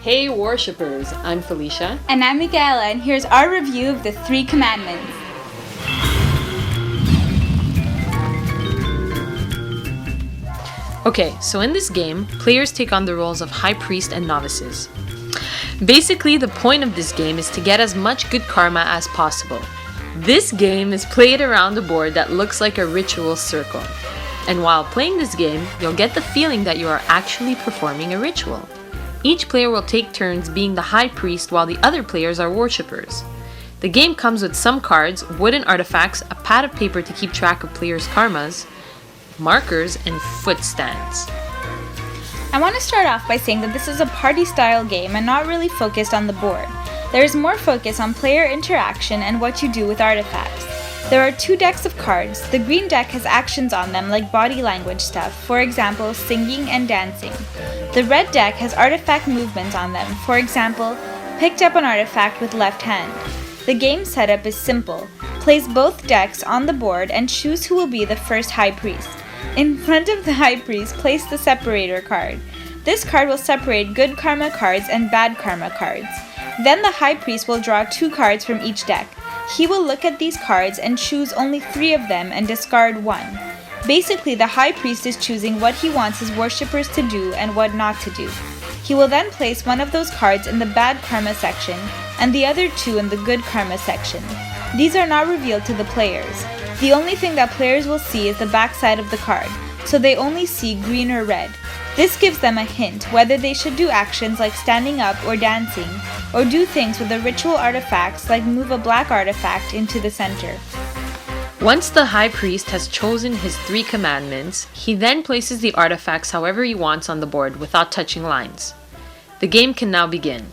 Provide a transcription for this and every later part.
Hey worshippers, I'm Felicia. And I'm Michaela, and here's our review of the 3 Commandments. Okay, so in this game, players take on the roles of high priest and novices. Basically, the point of this game is to get as much good karma as possible. This game is played around a board that looks like a ritual circle. And while playing this game, you'll get the feeling that you are actually performing a ritual. Each player will take turns being the high priest while the other players are worshippers. The game comes with some cards, wooden artifacts, a pad of paper to keep track of players' karmas, markers, and foot stands. I want to start off by saying that this is a party-style game and not really focused on the board. There is more focus on player interaction and what you do with artifacts. There are 2 decks of cards. The green deck has actions on them like body language stuff, for example, singing and dancing. The red deck has artifact movements on them, for example, picked up an artifact with left hand. The game setup is simple. Place both decks on the board and choose who will be the first high priest. In front of the high priest, place the separator card. This card will separate good karma cards and bad karma cards. Then the high priest will draw 2 cards from each deck. He will look at these cards and choose only 3 of them and discard 1. Basically, the high priest is choosing what he wants his worshippers to do and what not to do. He will then place one of those cards in the bad karma section and the other 2 in the good karma section. These are not revealed to the players. The only thing that players will see is the backside of the card, so they only see green or red. This gives them a hint whether they should do actions like standing up or dancing, or do things with the ritual artifacts like move a black artifact into the center. Once the high priest has chosen his 3 commandments, he then places the artifacts however he wants on the board without touching lines. The game can now begin.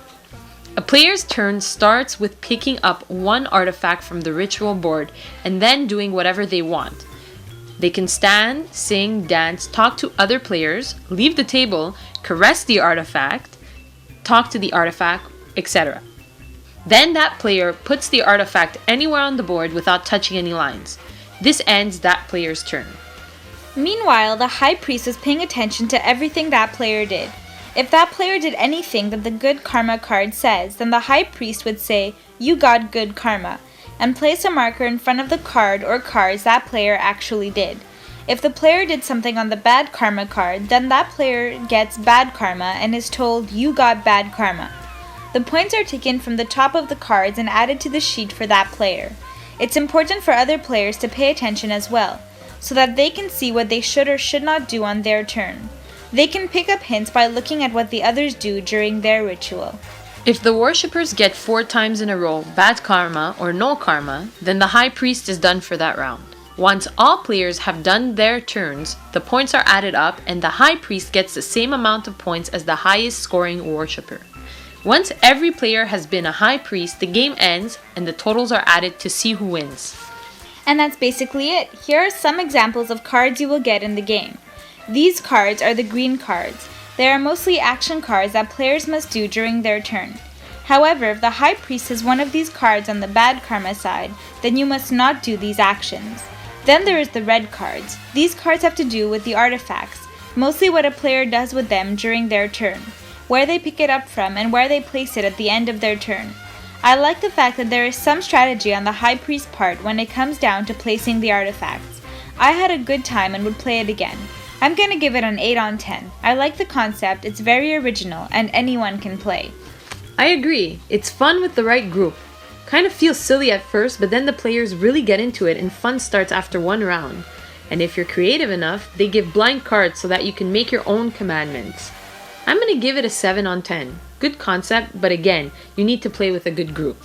A player's turn starts with picking up 1 artifact from the ritual board and then doing whatever they want. They can stand, sing, dance, talk to other players, leave the table, caress the artifact, talk to the artifact, etc. Then that player puts the artifact anywhere on the board without touching any lines. This ends that player's turn. Meanwhile, the high priest is paying attention to everything that player did. If that player did anything that the good karma card says, then the high priest would say, "You got good karma," and place a marker in front of the card or cards that player actually did. If the player did something on the bad karma card, then that player gets bad karma and is told, "You got bad karma." The points are taken from the top of the cards and added to the sheet for that player. It's important for other players to pay attention as well, so that they can see what they should or should not do on their turn. They can pick up hints by looking at what the others do during their ritual. If the worshippers get 4 times in a row bad karma or no karma, then the high priest is done for that round. Once all players have done their turns, the points are added up and the high priest gets the same amount of points as the highest scoring worshipper. Once every player has been a high priest, the game ends and the totals are added to see who wins. And that's basically it. Here are some examples of cards you will get in the game. These cards are the green cards. They are mostly action cards that players must do during their turn. However, if the high priest has one of these cards on the bad karma side, then you must not do these actions. Then there is the red cards. These cards have to do with the artifacts, mostly what a player does with them during their turn, where they pick it up from, and where they place it at the end of their turn. I like the fact that there is some strategy on the high priest part when it comes down to placing the artifacts. I had a good time and would play it again. I'm gonna give it an 8 on 10. I like the concept, it's very original, and anyone can play. I agree. It's fun with the right group. Kind of feels silly at first, but then the players really get into it and fun starts after 1 round. And if you're creative enough, they give blank cards so that you can make your own commandments. I'm gonna give it a 7 on 10. Good concept, but again, you need to play with a good group.